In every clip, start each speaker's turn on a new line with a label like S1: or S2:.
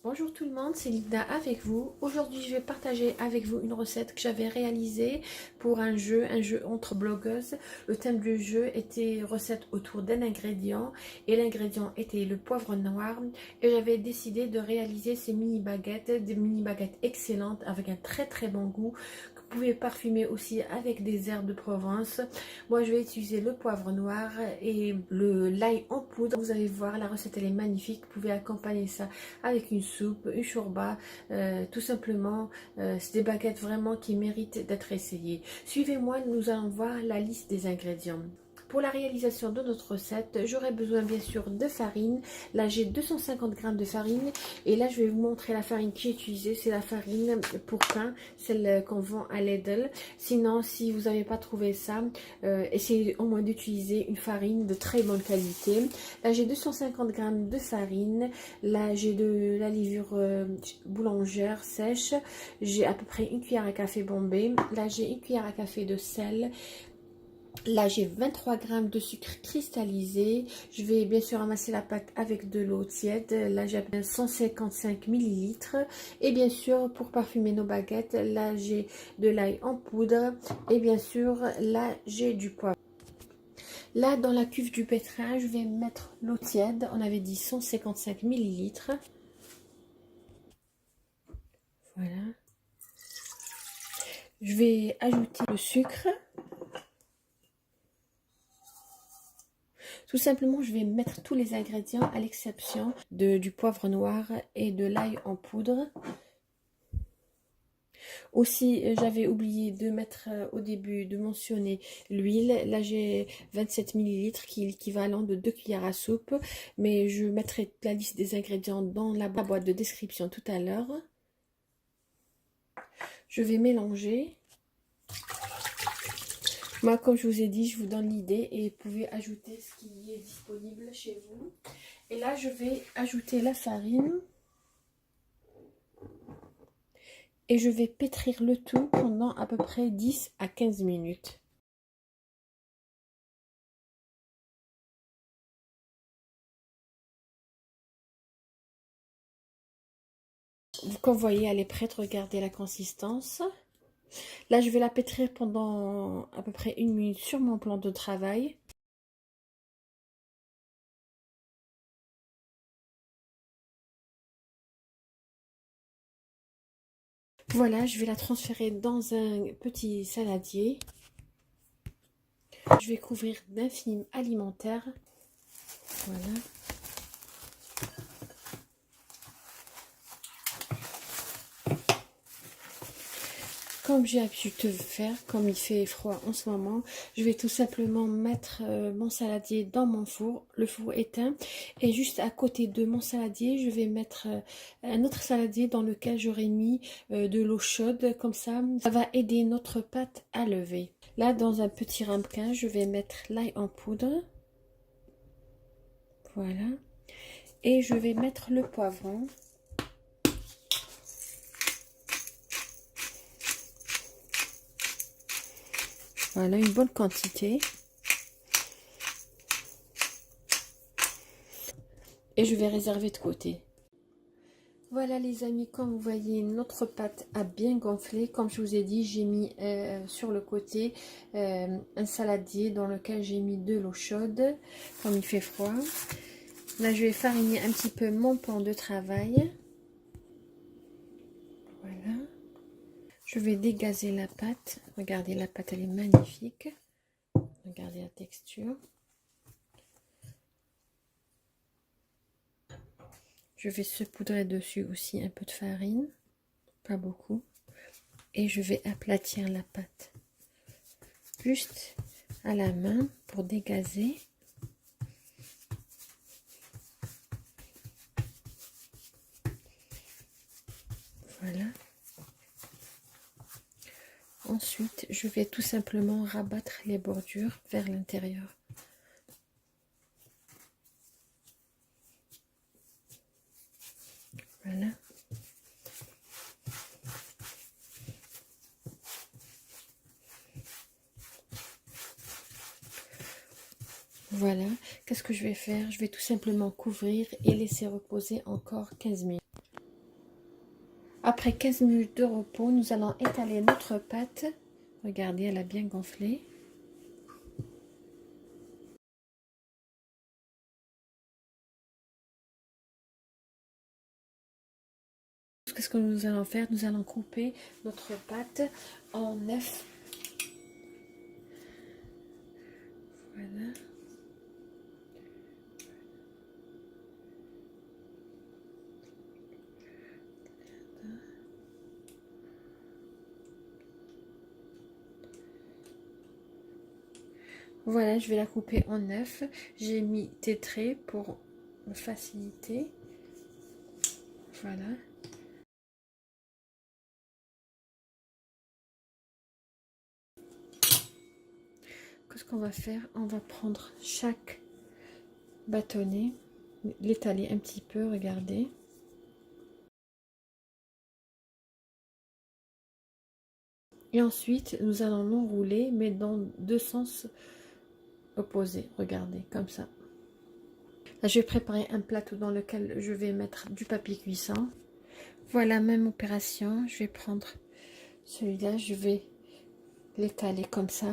S1: Bonjour tout le monde, c'est Linda avec vous. Aujourd'hui, je vais partager avec vous une recette que j'avais réalisée pour un jeu entre blogueuses. Le thème du jeu était recette autour d'un ingrédient et l'ingrédient était le poivre noir. Et j'avais décidé de réaliser ces mini baguettes, des mini baguettes excellentes avec un très bon goût que vous pouvez parfumer aussi avec des herbes de Provence. Moi, je vais utiliser le poivre noir et l'ail en poudre. Vous allez voir, la recette elle est magnifique. Vous pouvez accompagner ça avec une soupe, une chourba, tout simplement. C'est des baguettes vraiment qui méritent d'être essayées. Suivez-moi, nous allons voir la liste des ingrédients. Pour la réalisation de notre recette, j'aurai besoin bien sûr de farine. Là, j'ai 250 g de farine. Et là, je vais vous montrer la farine que j'ai utilisée. C'est la farine pour pain, celle qu'on vend à Lidl. Sinon, si vous n'avez pas trouvé ça, essayez au moins d'utiliser une farine de très bonne qualité. Là, j'ai 250 g de farine. Là, j'ai de la levure boulangère sèche. J'ai à peu près une cuillère à café bombé. Là, j'ai une cuillère à café de sel. Là, j'ai 23 g de sucre cristallisé. Je vais bien sûr amasser la pâte avec de l'eau tiède. Là, j'ai 155 ml. Et bien sûr, pour parfumer nos baguettes, là, j'ai de l'ail en poudre. Et bien sûr, là, j'ai du poivre. Là, dans la cuve du pétrin, je vais mettre l'eau tiède. On avait dit 155 ml. Voilà. Je vais ajouter le sucre. Tout simplement, je vais mettre tous les ingrédients à l'exception du poivre noir et de l'ail en poudre. Aussi, j'avais oublié de mettre au début, de mentionner l'huile. Là, j'ai 27 ml qui est l'équivalent de 2 cuillères à soupe. Mais je mettrai la liste des ingrédients dans la boîte de description tout à l'heure. Je vais mélanger. Moi, comme je vous ai dit, je vous donne l'idée et vous pouvez ajouter ce qui est disponible chez vous. Et là, je vais ajouter la farine. Et je vais pétrir le tout pendant à peu près 10 à 15 minutes. Comme vous voyez, elle est prête. Regardez la consistance. Là, je vais la pétrir pendant à peu près 1 minute sur mon plan de travail. Voilà, je vais la transférer dans un petit saladier. Je vais couvrir d'un film alimentaire. Voilà. Comme j'ai l'habitude de faire, comme il fait froid en ce moment, je vais tout simplement mettre mon saladier dans mon four, le four éteint. Et juste à côté de mon saladier, je vais mettre un autre saladier dans lequel j'aurai mis de l'eau chaude. Comme ça va aider notre pâte à lever. Là, dans un petit ramequin, je vais mettre l'ail en poudre. Voilà. Et je vais mettre le poivron. Voilà, une bonne quantité. Et je vais réserver de côté. Voilà les amis, comme vous voyez, notre pâte a bien gonflé. Comme je vous ai dit, j'ai mis sur le côté un saladier dans lequel j'ai mis de l'eau chaude, comme il fait froid. Là, je vais fariner un petit peu mon pan de travail. Voilà. Je vais dégazer la pâte. Regardez, la pâte, elle est magnifique. Regardez la texture. Je vais saupoudrer dessus aussi un peu de farine. Pas beaucoup. Et je vais aplatir la pâte. Juste à la main pour dégazer. Voilà. Ensuite, je vais tout simplement rabattre les bordures vers l'intérieur. Voilà. Voilà. Qu'est-ce que je vais faire? Je vais tout simplement couvrir et laisser reposer encore 15 minutes. Après 15 minutes de repos, nous allons étaler notre pâte. Regardez, elle a bien gonflé. Qu'est-ce que nous allons faire? Nous allons couper notre pâte en 9. Voilà. Voilà, je vais la couper en 9. J'ai mis tétré pour me faciliter. Voilà. Qu'est-ce qu'on va faire? On va prendre chaque bâtonnet, l'étaler un petit peu, regardez. Et ensuite, nous allons l'enrouler, mais dans deux sens opposés. Regardez, comme ça. Là, je vais préparer un plateau dans lequel je vais mettre du papier cuisson. Voilà, même opération. Je vais prendre celui-là, je vais l'étaler comme ça.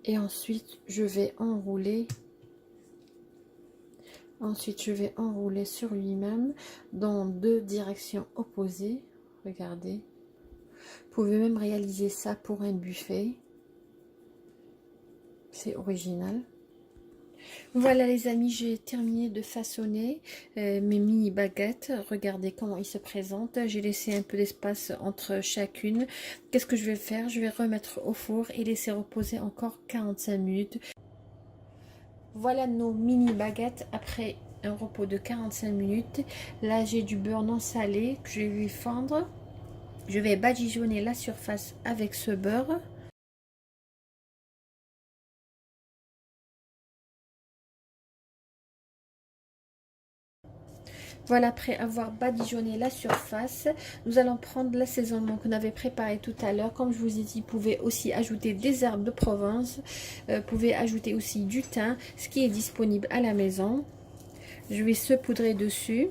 S1: Et ensuite, je vais enrouler. Ensuite, je vais enrouler sur lui-même dans deux directions opposées. Regardez. Vous pouvez même réaliser ça pour un buffet. C'est original. Voilà les amis, j'ai terminé de façonner mes mini baguettes. Regardez comment ils se présentent. J'ai laissé un peu d'espace entre chacune. Qu'est-ce que je vais faire? Je vais remettre au four et laisser reposer encore 45 minutes. Voilà nos mini baguettes après un repos de 45 minutes. Là j'ai du beurre non salé que je vais lui fendre. Je vais badigeonner la surface avec ce beurre. Voilà, après avoir badigeonné la surface, nous allons prendre l'assaisonnement qu'on avait préparé tout à l'heure. Comme je vous ai dit, vous pouvez aussi ajouter des herbes de Provence. Vous pouvez ajouter aussi du thym, ce qui est disponible à la maison. Je vais saupoudrer dessus.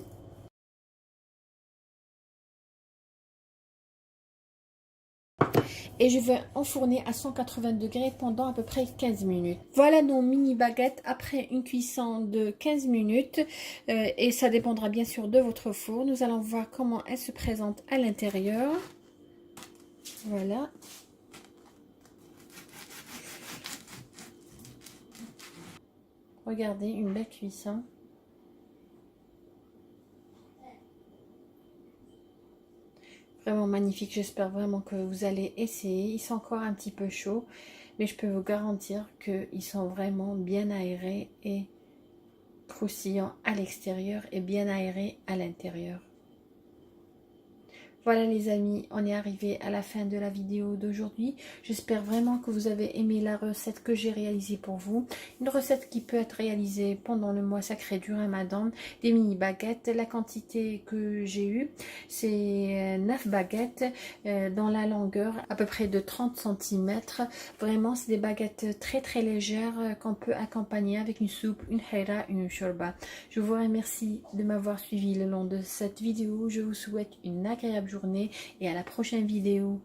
S1: Et je vais enfourner à 180 degrés pendant à peu près 15 minutes. Voilà nos mini baguettes après une cuisson de 15 minutes. Et ça dépendra bien sûr de votre four. Nous allons voir comment elles se présentent à l'intérieur. Voilà. Regardez, une belle cuisson. Vraiment magnifique. J'espère vraiment que vous allez essayer. Ils sont encore un petit peu chauds, mais je peux vous garantir qu'ils sont vraiment bien aérés et croustillants à l'extérieur et bien aérés à l'intérieur. Voilà les amis, on est arrivé à la fin de la vidéo d'aujourd'hui. J'espère vraiment que vous avez aimé la recette que j'ai réalisée pour vous. Une recette qui peut être réalisée pendant le mois sacré du Ramadan. Des mini baguettes. La quantité que j'ai eue, c'est 9 baguettes dans la longueur à peu près de 30 cm. Vraiment, c'est des baguettes très très légères qu'on peut accompagner avec une soupe, une haira, une shorba. Je vous remercie de m'avoir suivi le long de cette vidéo. Je vous souhaite une agréable journée et à la prochaine vidéo.